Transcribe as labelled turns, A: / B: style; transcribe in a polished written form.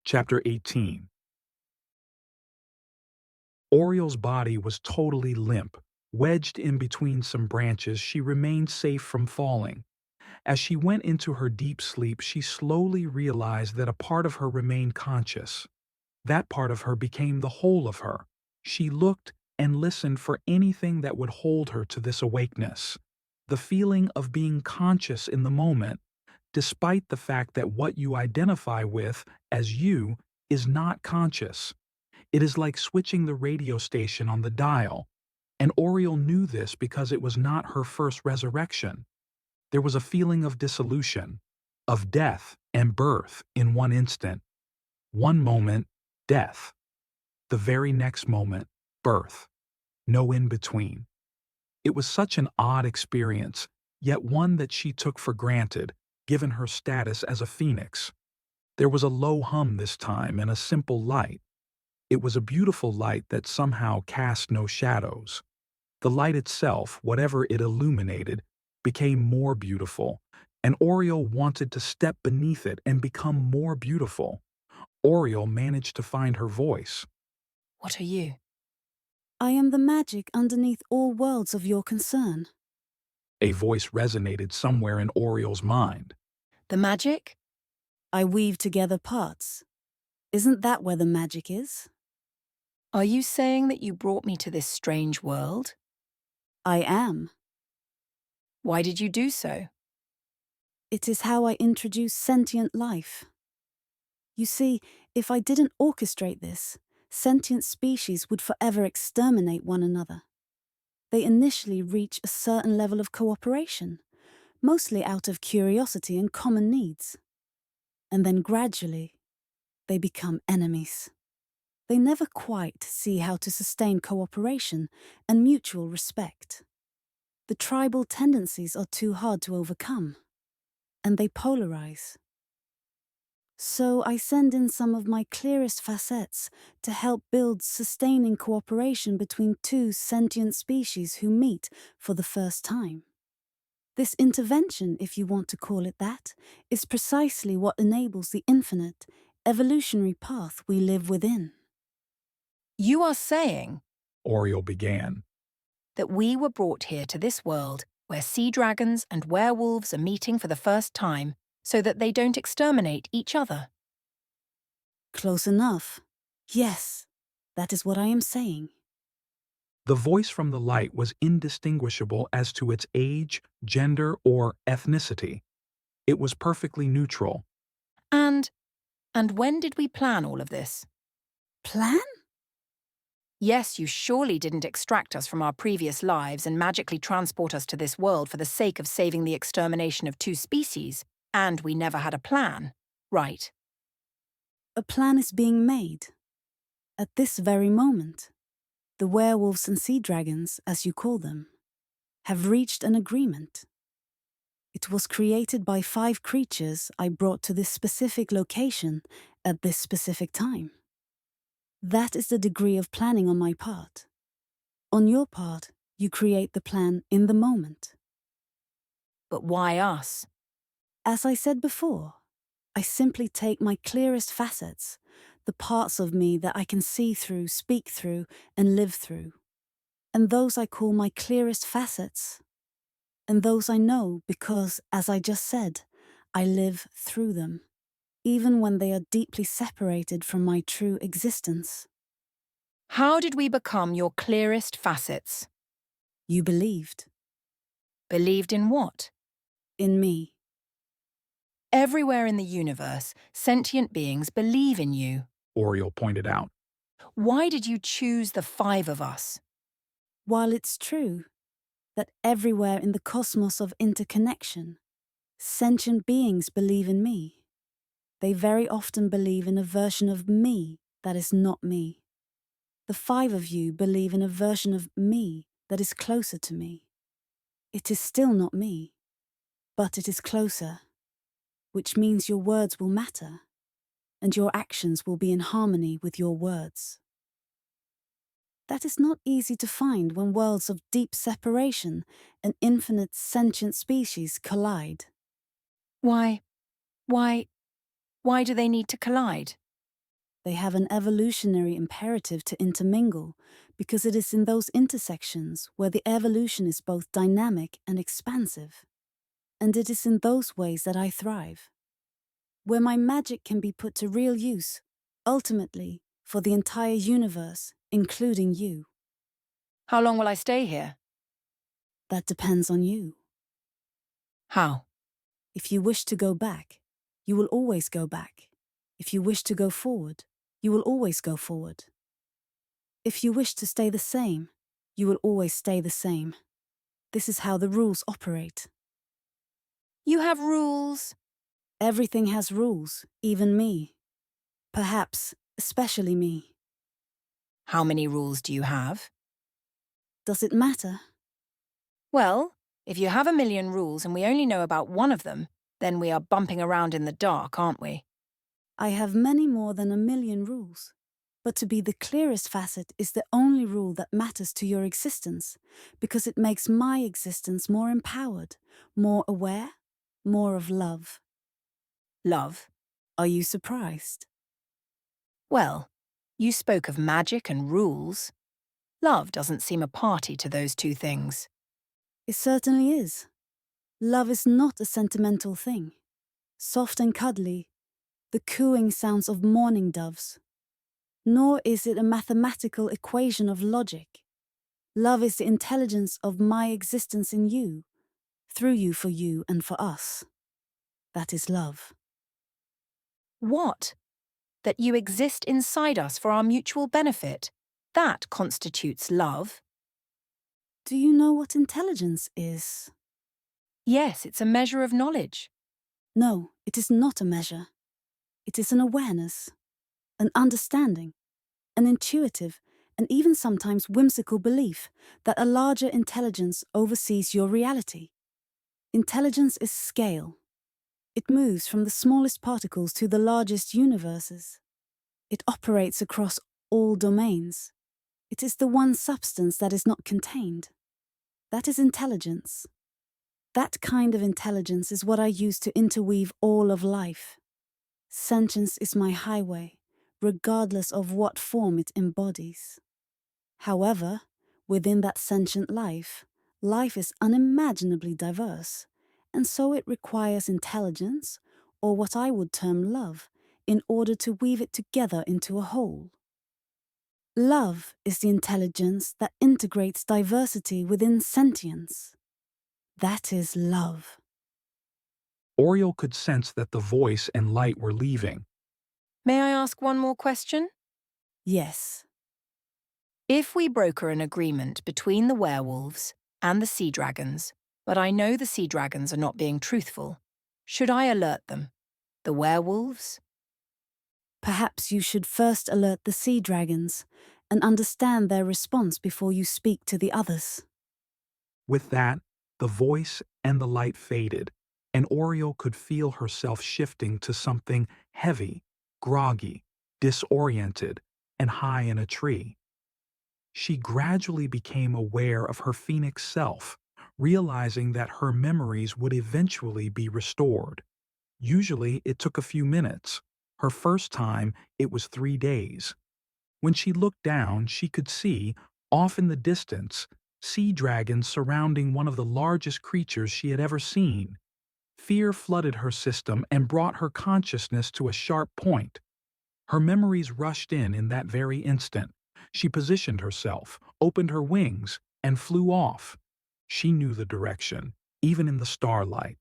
A: Chapter 18. Oriel's body was totally limp. Wedged in between some branches, she remained safe from falling. As she went into her deep sleep, she slowly realized that a part of her remained conscious. That part of her became the whole of her. She looked and listened for anything that would hold her to this awakeness. The feeling of being conscious in the moment, despite the fact that what you identify with as you is not conscious. It is like switching the radio station on the dial, and Oriel knew this because it was not her first resurrection. There was a feeling of dissolution, of death and birth in one instant. One moment, death. The very next moment, birth. No in-between. It was such an odd experience, yet one that she took for granted, given her status as a phoenix. There was a low hum this time and a simple light. It was a beautiful light that somehow cast no shadows. The light itself, whatever it illuminated, became more beautiful, and Oriel wanted to step beneath it and become more beautiful. Oriel managed to find her voice.
B: What are you?
C: I am the magic underneath all worlds of your concern.
A: A voice resonated somewhere in Oriel's mind.
B: The magic?
C: I weave together parts. Isn't that where the magic is?
B: Are you saying that you brought me to this strange world?
C: I am.
B: Why did you do so?
C: It is how I introduce sentient life. You see, if I didn't orchestrate this, sentient species would forever exterminate one another. They initially reach a certain level of cooperation, mostly out of curiosity and common needs. And then gradually, they become enemies. They never quite see how to sustain cooperation and mutual respect. The tribal tendencies are too hard to overcome, and they polarize. So I send in some of my clearest facets to help build sustaining cooperation between two sentient species who meet for the first time. This intervention, if you want to call it that, is precisely what enables the infinite, evolutionary path we live within.
B: You are saying
A: Oriel began.
B: that we were brought here to this world where sea dragons and werewolves are meeting for the first time so that they don't exterminate each other.
C: Close enough. Yes, that is what I am saying.
A: The voice from the light was indistinguishable as to its age, gender, or ethnicity. It was perfectly neutral.
B: And when did we plan all of this?
C: Plan?
B: Yes, you surely didn't extract us from our previous lives and magically transport us to this world for the sake of saving the extermination of two species, and we never had a plan, right?
C: A plan is being made. At this very moment, the werewolves and sea dragons, as you call them, have reached an agreement. It was created by 5 creatures I brought to this specific location at this specific time. That is the degree of planning on my part. On your part, you create the plan in the moment.
B: But why us?
C: As I said before, I simply take my clearest facets, the parts of me that I can see through, speak through, and live through. And those I call my clearest facets. And those I know because, as I just said, I live through them, even when they are deeply separated from my true existence.
B: How did we become your clearest facets?
C: You believed.
B: Believed in what?
C: In me.
B: Everywhere in the universe, sentient beings believe in you.
A: Oriel pointed out.
B: Why did you choose the 5 of us?
C: While it's true that everywhere in the cosmos of interconnection, sentient beings believe in me, they very often believe in a version of me that is not me. The 5 of you believe in a version of me that is closer to me. It is still not me, but it is closer, which means your words will matter, and your actions will be in harmony with your words. That is not easy to find when worlds of deep separation and infinite sentient species collide.
B: Why do they need to collide?
C: They have an evolutionary imperative to intermingle because it is in those intersections where the evolution is both dynamic and expansive. And it is in those ways that I thrive, where my magic can be put to real use, ultimately, for the entire universe, including you.
B: How long will I stay here?
C: That depends on you.
B: How?
C: If you wish to go back, you will always go back. If you wish to go forward, you will always go forward. If you wish to stay the same, you will always stay the same. This is how the rules operate.
B: You have rules.
C: Everything has rules, even me. Perhaps, especially me.
B: How many rules do you have?
C: Does it matter?
B: Well, if you have 1,000,000 rules and we only know about one of them, then we are bumping around in the dark, aren't we?
C: I have many more than 1,000,000 rules. But to be the clearest facet is the only rule that matters to your existence, because it makes my existence more empowered, more aware, more of love.
B: Love.
C: Are you surprised?
B: Well, you spoke of magic and rules. Love doesn't seem a party to those two things.
C: It certainly is. Love is not a sentimental thing. Soft and cuddly, the cooing sounds of mourning doves. Nor is it a mathematical equation of logic. Love is the intelligence of my existence in you, through you, for you, and for us. That is love.
B: What? That you exist inside us for our mutual benefit. That constitutes love.
C: Do you know what intelligence is?
B: Yes, it's a measure of knowledge.
C: No, it is not a measure. It is an awareness, an understanding, an intuitive, and even sometimes whimsical belief that a larger intelligence oversees your reality. Intelligence is scale. It moves from the smallest particles to the largest universes. It operates across all domains. It is the one substance that is not contained. That is intelligence. That kind of intelligence is what I use to interweave all of life. Sentience is my highway, regardless of what form it embodies. However, within that sentient life, life is unimaginably diverse, and so it requires intelligence, or what I would term love, in order to weave it together into a whole. Love is the intelligence that integrates diversity within sentience. That is love.
A: Oriole could sense that the voice and light were leaving.
B: May I ask one more question?
C: Yes.
B: If we broker an agreement between the werewolves and the sea dragons, but I know the sea dragons are not being truthful, should I alert them? The werewolves?
C: Perhaps you should first alert the sea dragons and understand their response before you speak to the others.
A: With that, the voice and the light faded, and Oriole could feel herself shifting to something heavy, groggy, disoriented, and high in a tree. She gradually became aware of her phoenix self, realizing that her memories would eventually be restored. Usually, it took a few minutes. Her first time, it was 3 days. When she looked down, she could see, off in the distance, sea dragons surrounding one of the largest creatures she had ever seen. Fear flooded her system and brought her consciousness to a sharp point. Her memories rushed in that very instant. She positioned herself, opened her wings, and flew off. She knew the direction, even in the starlight.